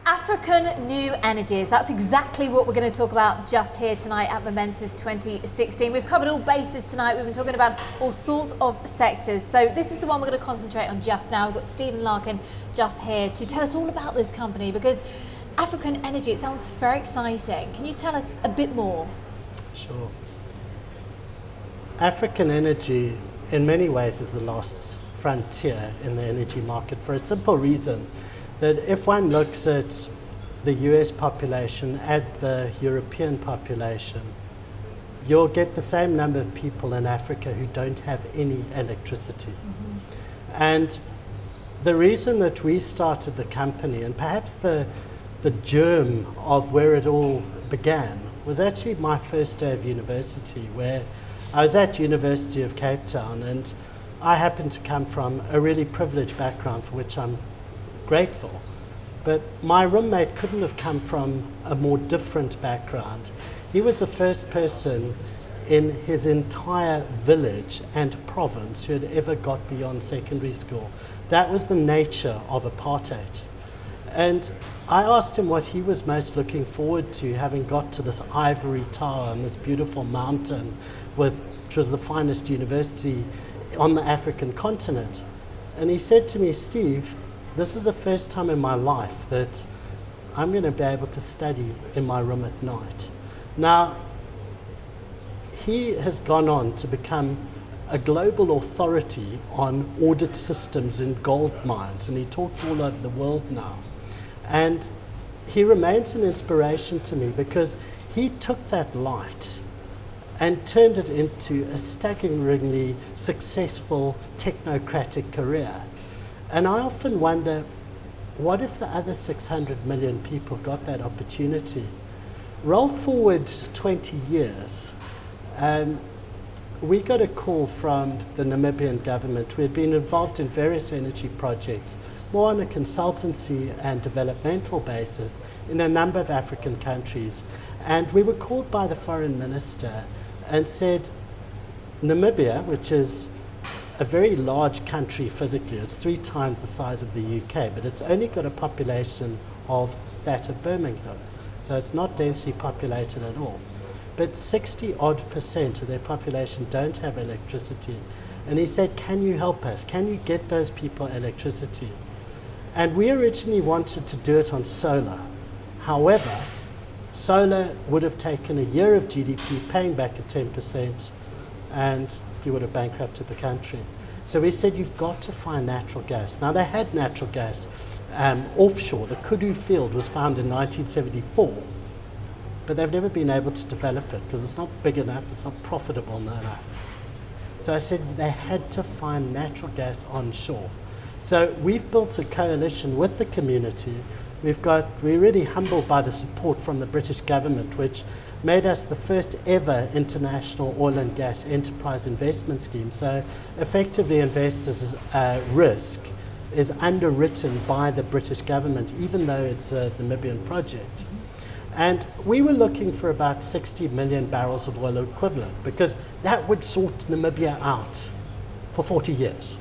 African new energies. That's exactly what we're going to talk about just here tonight at Momentous 2016. We've covered all bases tonight. We've been talking about all sorts of sectors. So this is the one we're going to concentrate on just now. We've got Stephen Larkin just here to tell us all about this company, because African energy, it sounds very exciting. Can you tell us a bit more? Sure. African energy in many ways is the last frontier in the energy market, for a simple reason that if one looks at the US population, add the European population, you'll get the same number of people in Africa who don't have any electricity. And the reason that we started the company, and perhaps the germ of where it all began, was actually my first day of university, where I was at University of Cape Town, and I happened to come from a really privileged background for which I'm grateful. But my roommate couldn't have come from a more different background. He was the first person in his entire village and province who had ever got beyond secondary school. That was the nature of apartheid. And I asked him what he was most looking forward to, having got to this ivory tower and this beautiful mountain, which was the finest university on the African continent. And he said to me, "Steve, this is the first time in my life that I'm going to be able to study in my room at night." Now, he has gone on to become a global authority on audit systems in gold mines, and he talks all over the world now. And he remains an inspiration to me because he took that light and turned it into a staggeringly successful technocratic career. And I often wonder, what if the other 600 million people got that opportunity? Roll forward 20 years. We got a call from the Namibian government. We had been involved in various energy projects, more on a consultancy and developmental basis in a number of African countries. And we were called by the foreign minister and said, Namibia, which is a very large country physically, it's 3 times the size of the UK, but it's only got a population of that of Birmingham. So it's not densely populated at all. But 60% of their population don't have electricity. And he said, can you help us? Can you get those people electricity? And we originally wanted to do it on solar. However, solar would have taken a year of GDP, paying back at 10%, and you would have bankrupted the country. So we said, you've got to find natural gas. Now, they had natural gas offshore. The Kudu field was found in 1974, but they've never been able to develop it because it's not big enough, it's not profitable enough. So I said they had to find natural gas onshore. So we've built a coalition with the community. We're really humbled by the support from the British government, which made us the first ever international oil and gas enterprise investment scheme. So effectively, investors' risk is underwritten by the British government, even though it's a Namibian project. And we were looking for about 60 million barrels of oil equivalent, because that would sort Namibia out for 40 years.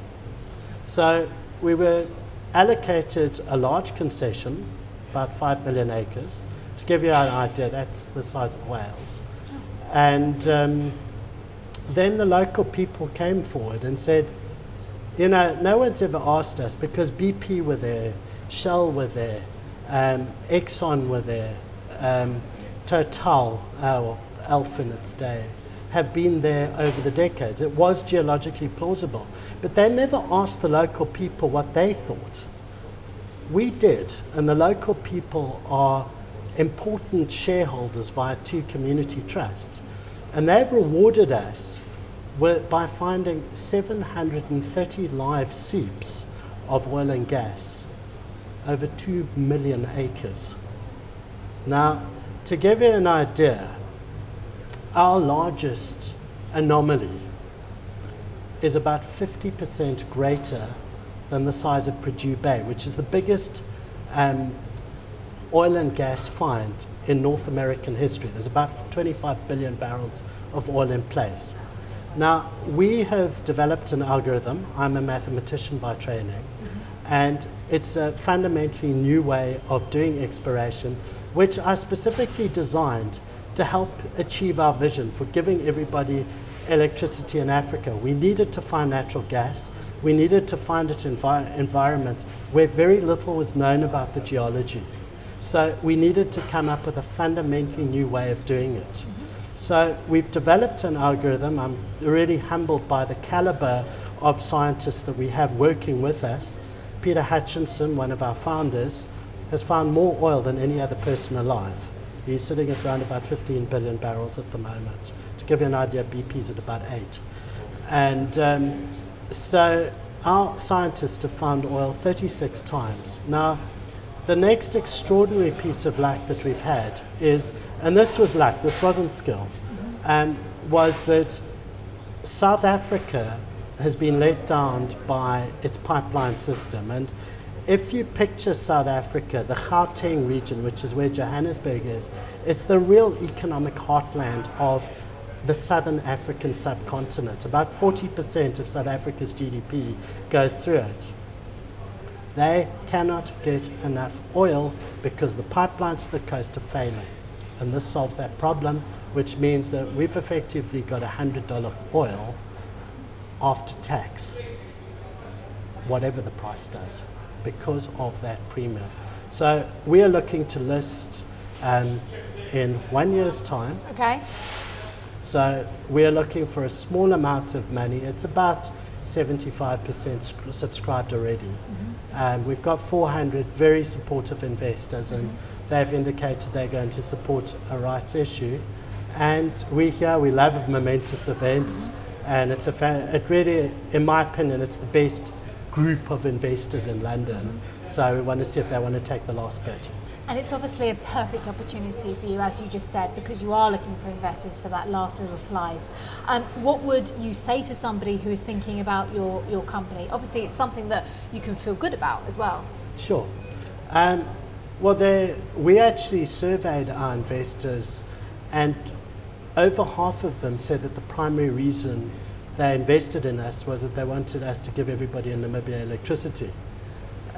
So we were allocated a large concession, about 5 million acres. To give you an idea, that's the size of Wales. And then the local people came forward and said, you know, no one's ever asked us, because BP were there, Shell were there, Exxon were there, Total, or Elf in its day, have been there over the decades. It was geologically plausible, but they never asked the local people what they thought. We did, and the local people are important shareholders via 2 community trusts, and they've rewarded us by finding 730 live seeps of oil and gas over 2 million acres. Now, to give you an idea, our largest anomaly is about 50% greater than the size of Purdue Bay, which is the biggest oil and gas find in North American history. There's about 25 billion barrels of oil in place. Now, we have developed an algorithm. I'm a mathematician by training. And it's a fundamentally new way of doing exploration, which I specifically designed to help achieve our vision for giving everybody electricity in Africa. We needed to find natural gas. We needed to find it in environments where very little was known about the geology. So we needed to come up with a fundamentally new way of doing it. So we've developed an algorithm. I'm really humbled by the caliber of scientists that we have working with us. Peter Hutchinson, one of our founders, has found more oil than any other person alive. He's sitting at around about 15 billion barrels at the moment. To give you an idea, BP's at about 8. And so our scientists have found oil 36 times. Now, the next extraordinary piece of luck that we've had is, and this was luck, this wasn't skill, was that South Africa has been let down by its pipeline system. And if you picture South Africa, the Gauteng region, which is where Johannesburg is, it's the real economic heartland of the southern African subcontinent. About 40% of South Africa's GDP goes through it. They cannot get enough oil because the pipelines to the coast are failing. And this solves that problem, which means that we've effectively got $100 oil after tax, whatever the price does, because of that premium. So we are looking to list in 1 year's time. Okay. So we are looking for a small amount of money. It's about 75% subscribed already. We've got 400 very supportive investors, and they've indicated they're going to support a rights issue. And we love Momentous Events, and it's it really, in my opinion, it's the best group of investors in London. So we want to see if they want to take the last bit. And it's obviously a perfect opportunity for you, as you just said, because you are looking for investors for that last little slice. What would you say to somebody who is thinking about your company? Obviously, it's something that you can feel good about as well. Sure. Well, we actually surveyed our investors, and over half of them said that the primary reason they invested in us was that they wanted us to give everybody in Namibia electricity.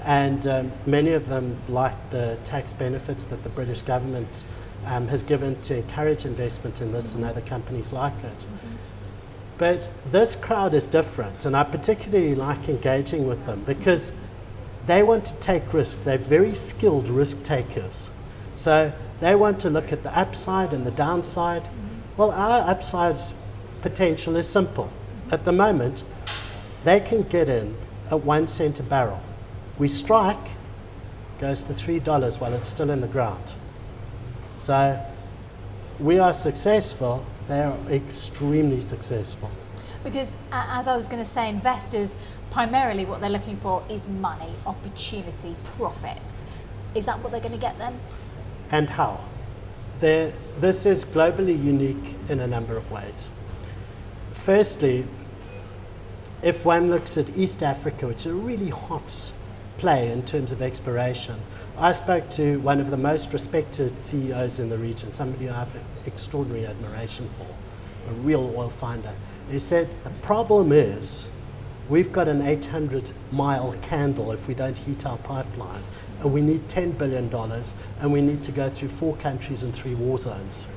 And many of them liked the tax benefits that the British government has given to encourage investment in this and other companies like it. But this crowd is different, and I particularly like engaging with them because they want to take risk. They're very skilled risk takers. So they want to look at the upside and the downside. Well, our upside potential is simple. At the moment, they can get in at 1 cent a barrel. We strike, goes to $3 while it's still in the ground. So we are successful, they are extremely successful. Because as I was going to say, investors, primarily what they're looking for is money, opportunity, profits. Is that what they're going to get then? And how? This is globally unique in a number of ways. Firstly, if one looks at East Africa, which is a really hot play in terms of exploration, I spoke to one of the most respected CEOs in the region, somebody I have extraordinary admiration for, a real oil finder. He said, the problem is we've got an 800-mile candle if we don't heat our pipeline, and we need $10 billion, and we need to go through 4 countries and 3 war zones.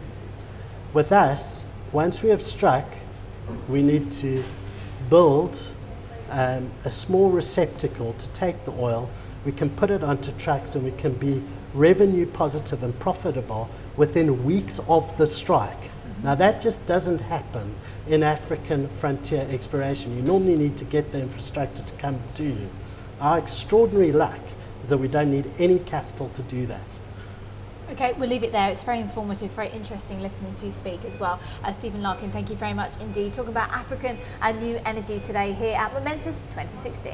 With us, once we have struck, we need to build a small receptacle to take the oil. We can put it onto trucks, and we can be revenue positive and profitable within weeks of the strike. Now that just doesn't happen in African frontier exploration. You normally need to get the infrastructure to come to you. Our extraordinary luck is that we don't need any capital to do that. Okay, we'll leave it there. It's very informative, very interesting listening to you speak as well. Stephen Larkin, thank you very much indeed. Talking about African and new energy today here at Momentous 2016.